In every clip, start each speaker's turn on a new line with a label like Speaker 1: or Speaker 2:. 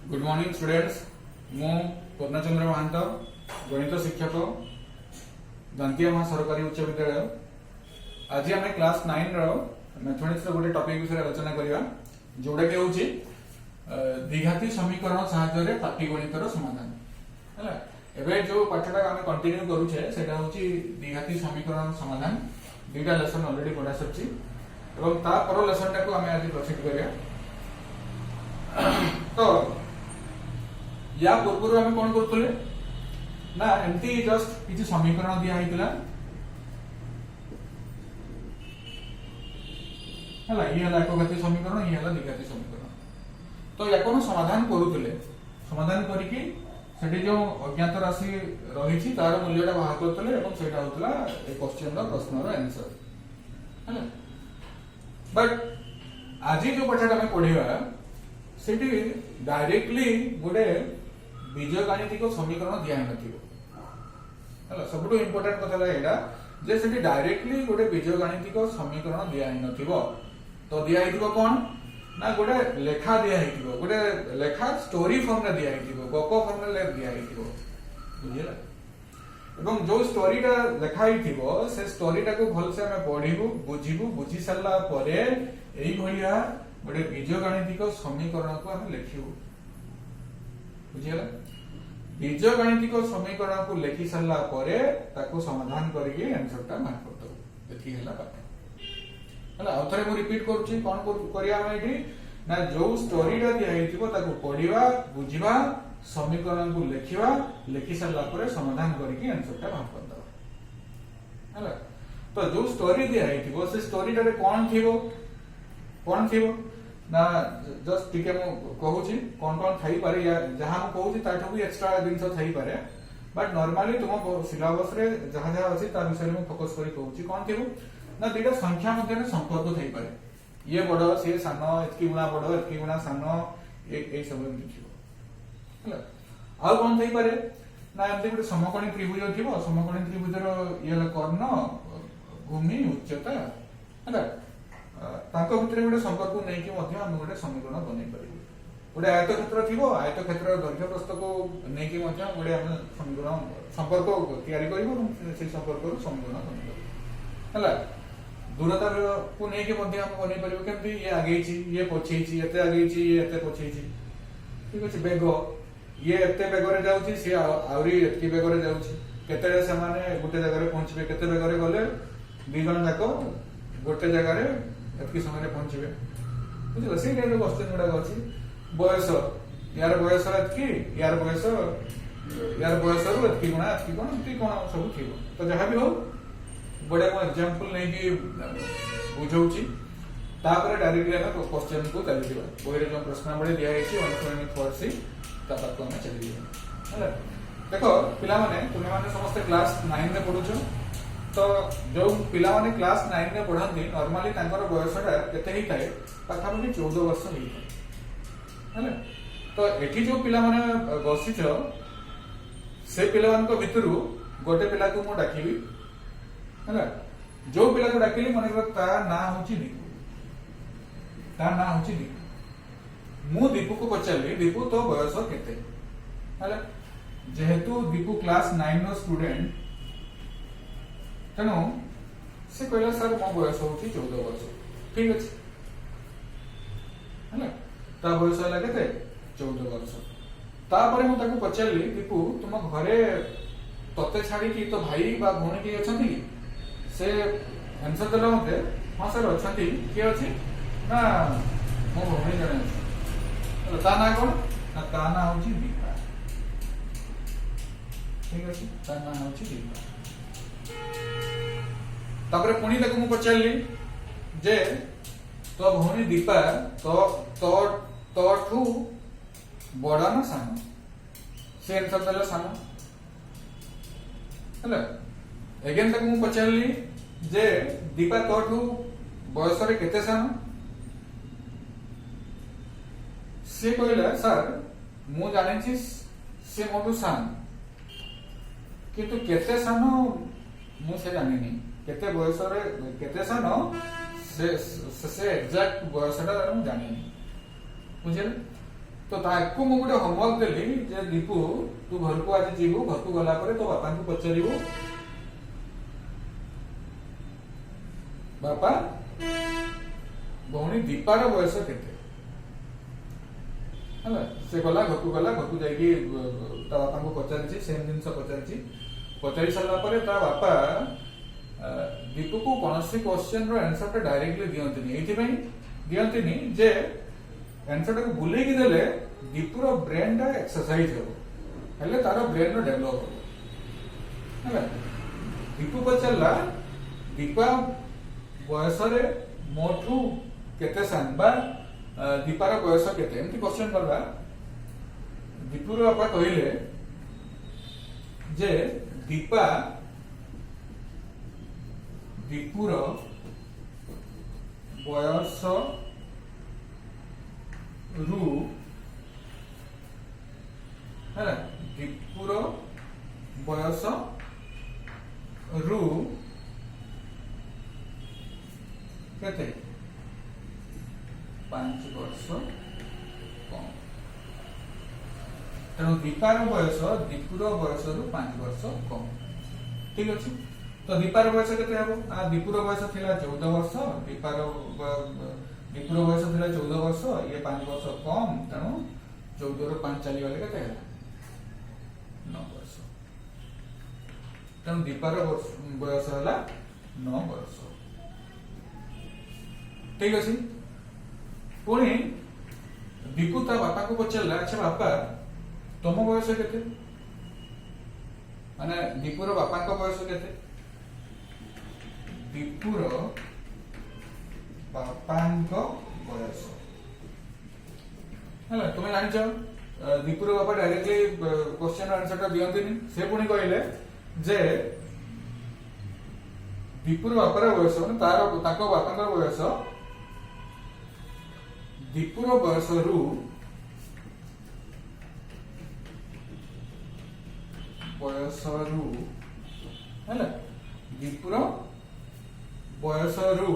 Speaker 1: Good morning students. मु पूर्णचंद्र महांत गणित शिक्षक दांतिया सरकारी उच्च विद्यालय। आज आम क्लास 9 मैथमेटिक्स गोटे टॉपिक विषय आलोचना करवा जोटा कि हूँ द्विघाती समीकरण साहाय्य पाटीगणितर समाधान है। एबे जो पाठटा आम कंटिन्यू करूचे सेटा हूँ द्विघाती समीकरण समाधान। दुईटा लेसन ऑलरेडी पढ़ा सरी और तापर लेसन टाक आम आज प्रोसीड करिया। तो या पूर्व आम कौन करुले ना एमती जस्ट किसी समीकरण दिया है ये एकघाती समीकरण ये द्विघाती समीकरण। तो या समाधान करुले समाधान करके जो अज्ञात राशि रही तार मूल्यटा बाहर करते क्वेश्चन प्रश्नर आंसर है। बट आज जो पाठटा आम पढ़ा से डायरेक्टली गोटे बीजगाणितिक समीकरण दिया है। सब इम्पोर्टेंट कथा यहाँ जे से डायरेक्टली गोटे बीजगाणितिक समीकरण दिया है। तो दिया कौन ना गोटे लेखा दिया गोटे लेखा स्टोरी फॉर्म दिया गप फॉर्म दिया बुझेगा। एवं जो स्टोरीटा लेखाई से स्टोरीटा को भलसे आम पढ़ू बुझू बुझी सारा गोटे बीजगाणितिक समीकरण को आम लिखू बुझेगा। बीजगाणितिक समीकरण को लिखि सारा समाधान करके आंसरटा बाहर करदे। आउे मुझे रिपीट करुच्ची कौन ना जो स्टोरीटा दिखाई पढ़ा बुझा समीकरण को लिखा लिखि सारा समाधान करके आंसरटा बाहर करदे। तो जो स्टोरी दिखाई से स्टोरीटा कौन थी ना जस्ट टिके कहूँ कौन कौन थी पारे जहाँ मुझे कहूँ भी एक्सट्रा जिन थी पारे। बट नॉर्मली तुम सिलेबस रे जहाँ जहाँ अच्छी विषय में फोकस कर कहूँ कौन थी ना दुईटा संख्या मध्य संपर्क थी पारे। ये बड़ सी सान एतकी गुणा बड़ एतकी गुणा सान ये सब है। आउ कौन थी पारे ना एमती गोटे समकोणी त्रिभुज थी समकोणी त्रिभुजर ये कर्ण भूमि उच्चता है भितर गोटे संपर्क को लेकिन गोटे समीकरण बनई पार। गोटे आयत क्षेत्र थी आयत क्षेत्र दैर्घ्य प्रस्थ को लेकिन गोटे समीकरण संपर्क या संपर्क समीकरण बन दूरता को लेकिन बनई पार केमती ये आगे ये पछे आगे ये पछे ठीक अच्छे बेग ये एत बेगर जाऊँगी सी आहरी एतकी बेगर जाते गोटे जगह पहुंचे केते बेगर गले दी जन जाक गोटे जगह एतकी समय पहुंचे बुझे से टाइप क्वेश्चन गुड़ाक अच्छी बयस यार बयस एतकी यार बयस रु एतकी गुणा एतकी कौन एमती कौन सब थी। तो जहाँ भी हो बड़े मो एग्जांपल नहीं बुझाऊँगी डायरेक्टली आम क्वेश्चन को चली बही जो प्रश्नावली दिखाई अनुक्रमिक आम चली देख पिला तुम्हें समस्त क्लास 9 में पढ़ुच। तो जो पिला माने क्लास 9 में पढ़ती नॉर्मली बयसटा केते ही थाए पाखापाखि 14 वर्ष होता है। तो एठी जो पिला माने बसिच से पिला भितर गोटे पिला को मु डाकिबी है जो पिला को डाकिली मन ता ना होची दीपू ता ना होची दीपू मु दीपू को पचारि दीपू तो बयस केते है जेहेतु दीपू क्लास 9 नो स्टूडेंट तेणु से कहला सर मो बयस हूँ 14 वर्ष ठीक अच्छे है ता बयस है के 14 वर्ष। तापर मुझे पचारि दीपू तुम घरे तते छाड़ी तो भाई बा भौणी किए अच्छा से आंसर देला मते हाँ सर अच्छा किए अच्छी ना मो भौणी जन अच्छे ता ना कौन ना ता ना हूँ दीपा ठीक अच्छे ता ना हूँ दीपा। तापर पुणी ताको मु पचारि जे तो भौणी दीपा तो ठू बड़ा ना सान से आंसर देला सान है। एगेन ताको मु पचारि जे दीपा तो ठू बयस रे केते सान से कहला सर मु जानि से मोटू सान किंतु केते सान मु से जानि नहीं केते बयस रे केते सान से एग्जैक्ट बयसटा जानि नहीं बुझे। तो ताकू मु गोटे होमवर्क देली जे दीपू तू घर को आज जीवु घर को गला परे तो बापा को पचारिबु बापा भौणी दीपार बयस केते हला से गला घर को जाई ता बापा को पचारिछि सेम जिंस पचारि सारा परे ता बापा दीपू को कौनसी क्वेश्चन रो आंसर टा डायरेक्टली दियंतिनी एथि दियंतिनी जे आंसर को बुले की देले दीपूर ब्रेन टा एक्सरसाइज हो हेले तारो ब्रेन रो डेवलप हो हला दीपू पचला दीपा बयस रे मोठू केते सानबा दीपार बयस केते एमती क्वेश्चन करला दीपूर बापा कहिले जे दीपूर बयस रु है दीपूर बयस रु केते 5 वर्ष कम तेणु दीपार बयस दीपूर बयस रु 5 वर्ष कम ठीक अच्छे तो दीपार बयस केते हबो आ दीपूर बयस थिला 14 वर्ष दीपूर बयस थिला 14 वर्ष ये 5 वर्ष कम तेणु 14 रु 5 चली गले केते हला 9 वर्ष तेणु दीपार बयस हला 9 वर्ष ठीक अछि पुणी दीपू ता बापा को पचारला अच्छा बापा तुम बयस केते माने दीपूर बापा को बयस केते दीपूर बापा को बयस हला तुम जान दीपूर बापा डायरेक्टली क्वेश्चन आंसर टा दियंतिनी से पुणी कहले जे दीपूर बापार बयस माने तार ताको बापा बयस दीपूर बयस रु हैला दीपूर बयस रु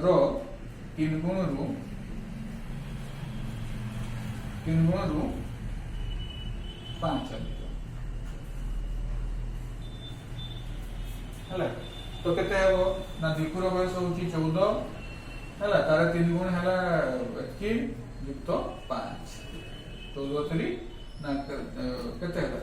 Speaker 1: रो 3 गुण रु 5 हैला तो केते हेबो ना दीपूर बयस होची 14 हैला तार 3 गुण हैला 21 युक्त 5 14 3 ना केते हैला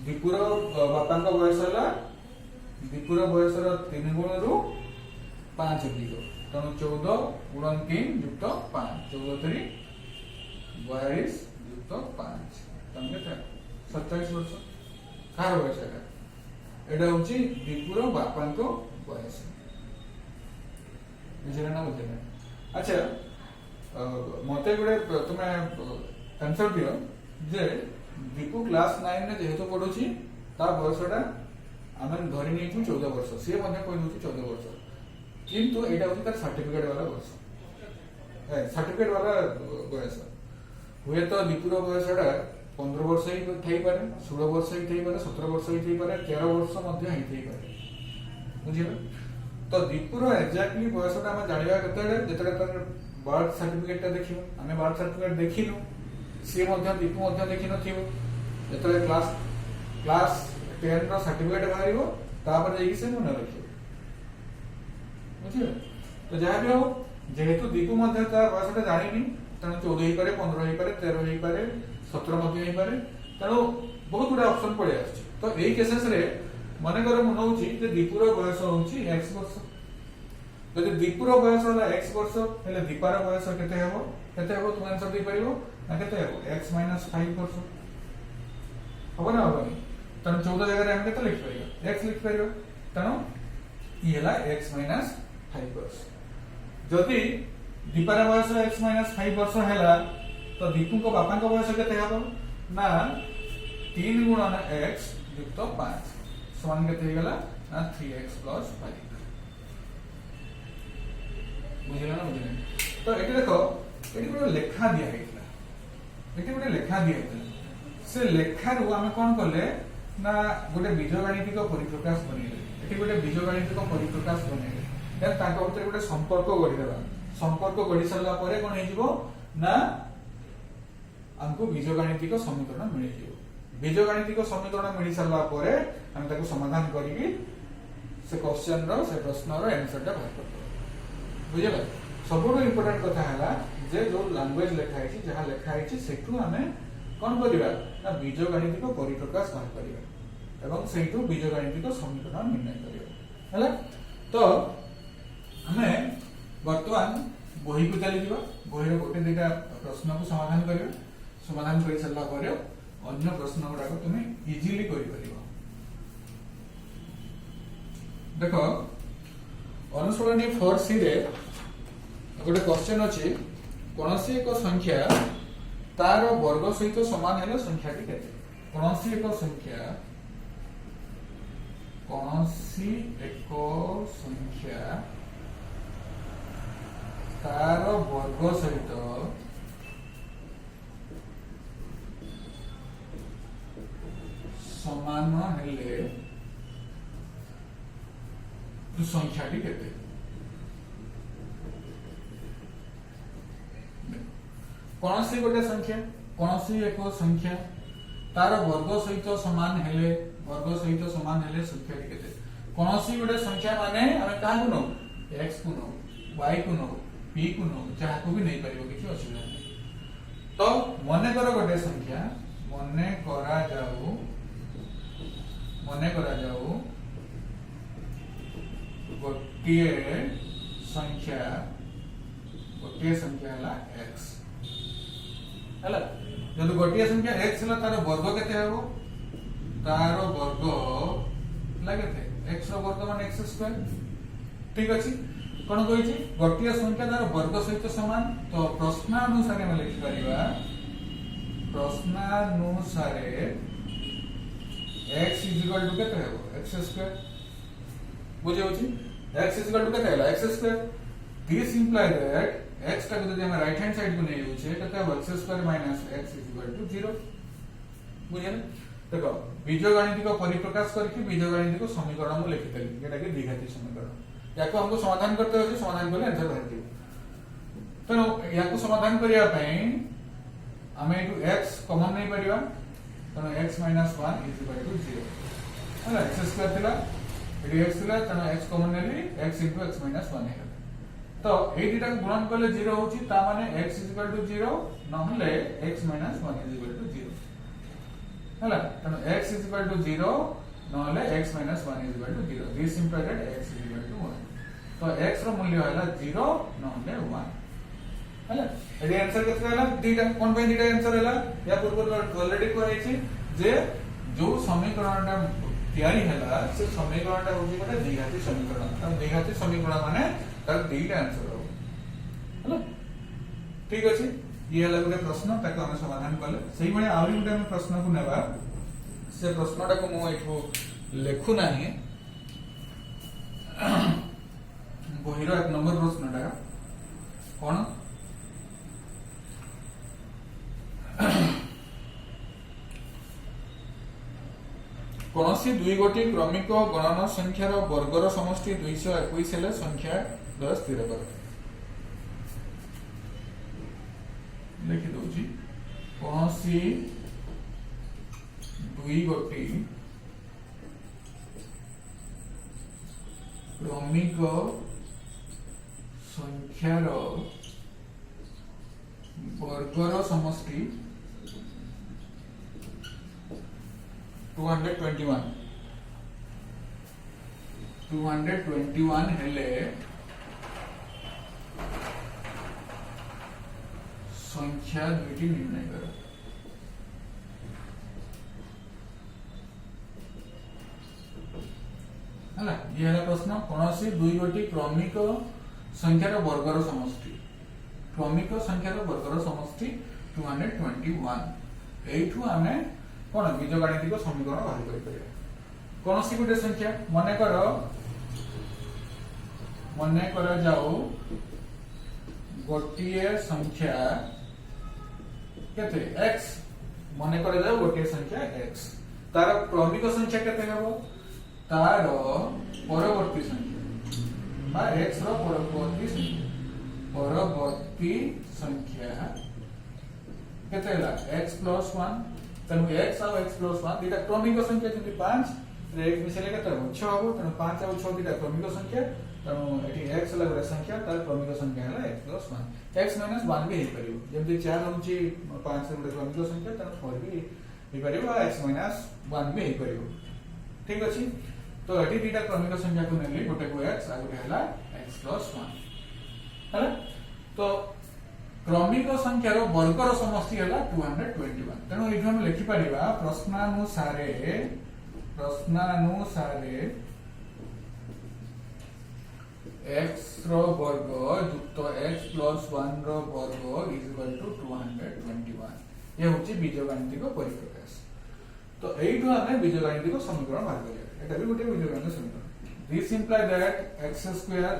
Speaker 1: दीपूर बापा का बयस हैला दीपूर बयस रो 3 गुण रु 5 अधिक तेणु 14 गुणन 3 युक्त 5 14 3 42 युक्त 5 तम केते 27 वर्ष कार बयस है एटा होची दीपूर बापा को बयस बुझले ना बुझले अच्छा मते गुडे तुमे आंसर दियो जे दीपू क्लास 9 ने जेहेतु पढुची ता बयसटा आमे धरि नै 14 वर्ष से मध्ये कोइ होची 14 वर्ष किंतु एटा होची तार सर्टिफिकेट वाला वर्ष सर्टिफिकेट वाला बयस हुए तो दीपूर बयसटा 15 वर्ष ही थई पारे 16 वर्ष ही थई पारे 17 वर्ष ही थई पारे 13 वर्ष मध्ये ही थई पारे बुझिलो तो दीपूर एक्जेक्टली बयसटा हम जानिबा केते जेतडे तर बर्थ सर्टिफिकेट ता देखियो हमें बर्थ सर्टिफिकेट देखिनु से मध्ये दीपू मध्ये देखि नथिबो जेतडे क्लास 10 रो सर्टिफिकेट बाहरिबो तापर जेकी से मन रखियो बुझिलो तो जहा भी हो जेहेतु दीपू मध्ये ता बयसटा जानिनी तनो 14 ही पारे 15 ही पारे 13 ही पारे 17 मध्ये ही पारे तनो बहुत गुडा ऑप्शन पड़े आछि तो एई केसेस रे माने कर मन होची जे दीपूर बयस होची x वर्ष जदि दीपूर बयस होला x वर्ष हेले दीपार बयस केते हेबो तुम आंसर दे परिबो ना केते हेबो x - 5 वर्ष हो ना होबनी तनो 14 जगह रे हम केते लिख परिबो x लिख परिबो तनो ई हला x - 5 वर्ष जदि दीपार बयस x - 5 वर्ष हेला तो दीपू को बापा को बयस केते हेबो ना 3 गुणन x युक्त 5 समान केते हेगला ना 3x + 5 बुझिला ना बुझिला तो एटी देखो एटी को लेखा दिया हेतला एटी को लेखा दिया हेतला से लेखा रु हम कोन करले ना गोटे बीजगणितिक परिप्रकाश बनेले एटी गोटे बीजगणितिक परिप्रकाश बनेले देन तांको भितर गोटे संपर्क गढ़ी देबा संपर्क गढ़ी सारला परे कोन हे जिवो ना हमको बीजगणितिक समीकरण मिल जिवो बीजगणितिक समीकरण मिल सारला परे हम ताको समाधान करिकि से क्वेश्चन रो से प्रश्न रो आंसर टा बाहर करतो बुझिला सबरो इंपोर्टेंट कथा हला जे जो लैंग्वेज लेखा है जहां लेखा है सेठू हमें कोन करिबा ना बीजगणितिक परिप्रकाश बाहर करिबा एवं सेठू बीजगणितिक समीकरण निर्णय करिबा हला तो हमें वर्तमान बही को चली जीवा बही रो गोटे दुटा प्रश्न को समाधान करिबा समाधान कर सारला परे अन्य प्रश्न गुडा को तुम इजीली करि परिबा देखो अनुसरणी 4C रे गोटे क्वेश्चन अछि कोनसी एक संख्या तार वर्ग सहित समान हेले संख्या टी केते कोनसी एक संख्या तार वर्ग सहित समान हेले संख्या टी केते कोनसी गोटे संख्या कोनसी एक संख्या तार वर्ग सहित समान हेले संख्या टी केते कोनसी गोटे संख्या माने हमें का को नो x को नो y को नो p को नो जहा को भी नहीं परिबो किछि असुविधा नहीं तो मने करो गोटे संख्या मने करा जाऊ गोटिए संख्या हला x हला जब गोटिए संख्या x हला तार वर्ग केते हेबो तार वर्ग लागेते x रो वर्ग मान x स्क्वायर ठीक अछि कोन कहि छी गोटिए संख्या तार वर्ग सहित समान तो प्रश्नानुसार हम लिखि परिबा प्रश्नानुसार x केते हेबो x स्क्वायर बुझे होची x केते हला x square this imply that x टा जदि हम राइट हैंड साइड को नै होचे केते हेबो x स्क्वायर माइनस x 0 बुझे देखो बीजगणितिक परिप्रकाश करके बीजगणितिक समीकरण को लिखि देली जेटा कि द्विघाती समीकरण याको हमको समाधान करते होचे समाधान करले आंसर बाहर दियो तो याको समाधान करिया पई हमें इटू x कॉमन नहीं परिबा तो x 1 0 हला x स्क्वायर थिला इटू x थिला तो x कॉमन नेली x x 1 है तो ए दुटा गुणन करले 0 होची ता माने x 0 नहले x 1 0 हला तो x 0 नहले x 1 0 this implied that x 1 तो x रो मूल्य हला 0 नहले 1 हला एडी आंसर केतना हला दुटा कोन पे दुटा आंसर हला या पूर्व ऑलरेडी कहै छी जे जो समीकरणटा तयारी हला से समीकरणटा होची माने द्विघाती समीकरण त द्विघाती समीकरण माने तार दुटा आंसर हो हला ठीक अछि ये हला गोटे प्रश्न ताको हम समाधान करले सेही बळे आउरी गोटे हम प्रश्न को नेबा से प्रश्नटा को मो एठो लेखु नाही बहिरो एक नंबर प्रश्नटा कोन कोनसी दुई गोटी क्रमिक गणन संख्यार वर्गर समष्टि 221 हेले संख्या 10 स्थिर कर लिखि दोजी कोनसी दुई गोटी क्रमिक संख्यार वर्गर समष्टि 221 हेले संख्या दुईटी निर्णय कर हला ये हला प्रश्न कोनसी दुई गोटी क्रमिक संख्यार वर्गर समष्टि क्रमिक संख्यार वर्गर समष्टि 221 एठू हमें कोन बीजगणितिक समीकरण बाहर करि परिया कोनसी गोटे संख्या मने कर जाओ गोटिए संख्या केते x मने कर जाओ गोटिए संख्या x तार क्रमिक संख्या केते हेबो तार परवर्ती संख्या बा x रो परवर्ती संख्या केते हला x प्लस 1 तनु x और x प्लस 1 दीटा क्रमिक संख्या जति 5 रे x मिसले केते हो 6 हो तनु 5 और 6 दीटा क्रमिक संख्या तनु एटी x हला गोटे संख्या तार क्रमिक संख्या हला x प्लस 1 x माइनस 1 भी हे परियो जेमति 4 होची 5 रे गोटे क्रमिक संख्या तनु 4 भी हे परियो x माइनस 1 भी हे परियो ठीक अछि तो एटी दीटा क्रमिक संख्या को नेली गोटे को x आ गोटे हला x प्लस 1 हला तो क्रमिक संख्यार वर्गर समष्टि है 221 तेणु ये हम लिखि परिबा प्रश्नानुसारे x रो वर्ग युक्त x प्लस 1 रो वर्ग इज इक्वल टू 221 ये होची बीजगणितिक परिप्रकाश तो एइठो हमें बीजगणितिक समीकरण बाहर करिया एटा भी गोटे बीजगणितिक समीकरण this imply that x square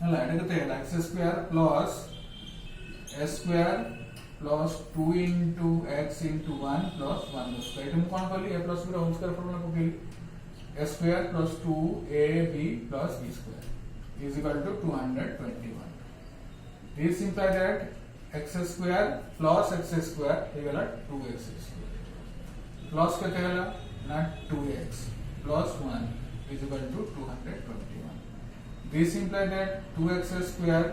Speaker 1: हला एटा कते है x square plus s square plus 2 into x into 1 plus 1 square इठम कोन करली a plus b whole square formula पकेली s square plus 2ab plus b square is equal to 221 this implies that x square plus x square equal 2x square plus केते हला ना 2x plus 1 is equal to 221 this implies that 2x square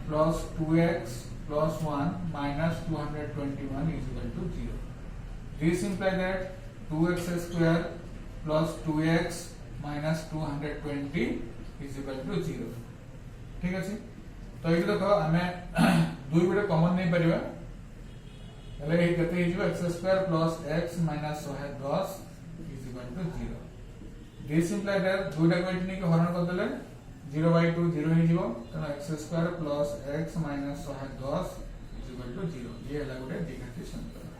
Speaker 1: plus 2x plus 1 minus 221 is equal to 0. This implies that 2x square plus 2x minus 220 is equal to 0. ठीक है तो ये देखो हमें दुई गुटे कॉमन नहीं परिबा हेले ए कते हिजो x square plus x minus 110 is equal to 0. This implies that दुईटा को इतनी के हरण कर देले 0 by 2 0 ही जीवो तो x square plus x minus 110 is equal to 0 ये हला गोटे द्विघाती समीकरण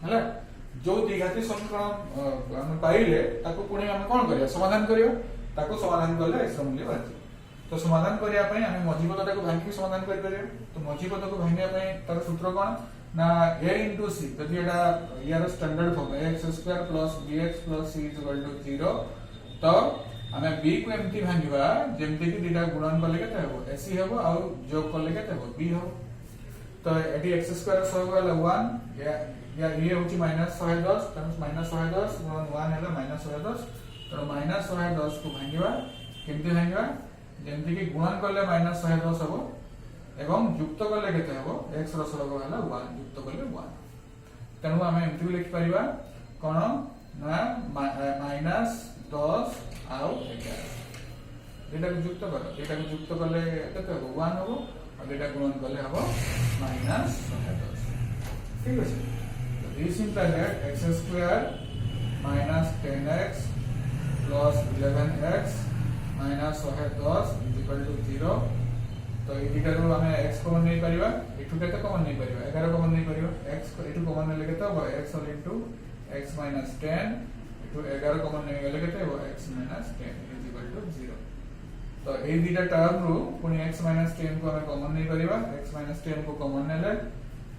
Speaker 1: हला जो द्विघाती समीकरण हम पाइले ताको पुणी हम कोन करिया समाधान करियो ताको समाधान करले x मूल्य बाहर तो समाधान करिया पई हम मझी पदटा को भांगी समाधान कर करियो तो मझी पद को भांगिया पई तार सूत्र कोन ना a into c यदि एटा यार standard form x square plus bx plus c is equal to 0 तो हमें b को एमती भांगिबा जेमति कि दीटा गुणन करले केते हेबो ac हेबो आ जोग करले केते हेबो b हेबो तो एटी x स्क्वायर सो गला 1 या ये होची माइनस 110 टाइम्स माइनस 110 गुणन 1 हैला माइनस 110 तो माइनस 110 को भांगिबा केमति भांगिबा जेमति कि गुणन करले माइनस 110 हेबो एवं युक्त करले केते हेबो x रो सरग हैला 1 युक्त करले 1 तेनु हमें एमती लिखि परिबा कोन ना माइनस 10 आउ 11 डेटा को युक्त करो डेटा को युक्त करले केते हो 1 हो और डेटा गुणन करले हो माइनस 110 ठीक है तो this implies that x square minus 10x plus 11x minus 110 is equal to 0 तो ये डेटा रो हमें x कॉमन नहीं परिबा एठु केते कॉमन नहीं परिबा 11 कॉमन नहीं परिबा x एठु कॉमन ले केते हो x whole into x minus 10 तो 11 कॉमन नहीं गले केते हो x minus 10 is equal to 0 तो ए दीटा टर्म रो पुनी x minus 10 को हमें कॉमन नहीं करिबा x minus 10 को कॉमन नेले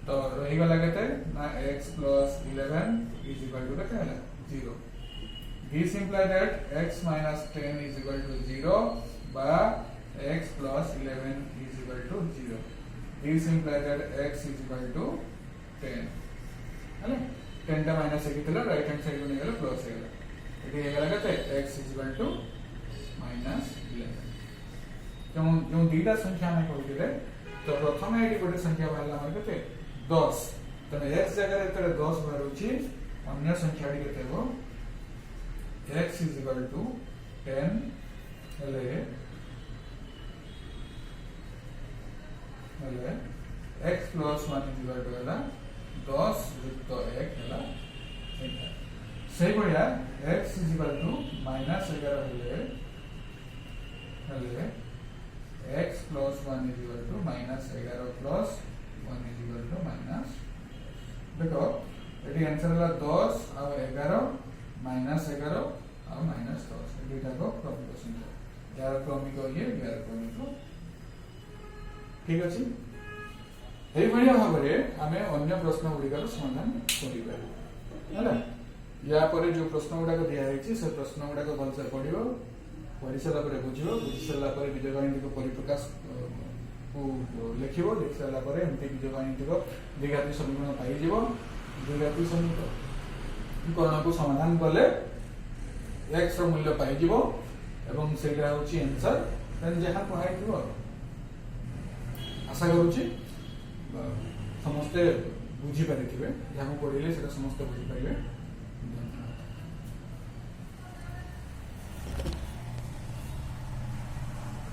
Speaker 1: तो रही गला केते ना x plus 11 is equal to केते हला 0 this implies that x minus 10 is equal to 0 बा x plus 11 is equal to 0 this implies that x is equal to 10 हला 10 टा माइनस एक थिला राइट हैंड साइड को नेगला प्लस हेला एटी हेला केते x is equal to minus 11 जो दीटा संख्या में कहले तो प्रथम एटी गोटे संख्या बाहरला हमर केते 10 तने x जगह रे तरे 10 बाहरुची अन्य संख्या डी केते हो x is equal to 10 हेले x plus 1 is equal to हेला 10 युक्त 1 हेला सही बढ़िया x is equal to minus 11 हेले x plus 1 is equal to minus 11 plus 1 is equal to minus देखो एटी आंसर हला 10 और 11 minus 11 और minus 10 एटा को क्रमिक संख्या यार क्रमिक ये यार क्रमिक ठीक अछि एई बढ़िया भाबरे हमें अन्य प्रश्न गुड़िकार समाधान करिबा हैला या परे जो प्रश्न गुडा को दिया है से प्रश्न गुडा को भलसे पढ़ियो पढ़ी सारा बुझ बुझी सारा बीजगणित परिप्रकाश को लिख लिखि सारापर एमती बीजगणित द्विघाती समीकरण पाइज द्विघाती समीकरण को समाधान कले एक्स मूल्य पाइज एवं से आंसर जहाँ कहुई आशा करुच्ची समस्ते बुझीपारे जहाँ पढ़े समस्ते बुझीपारे।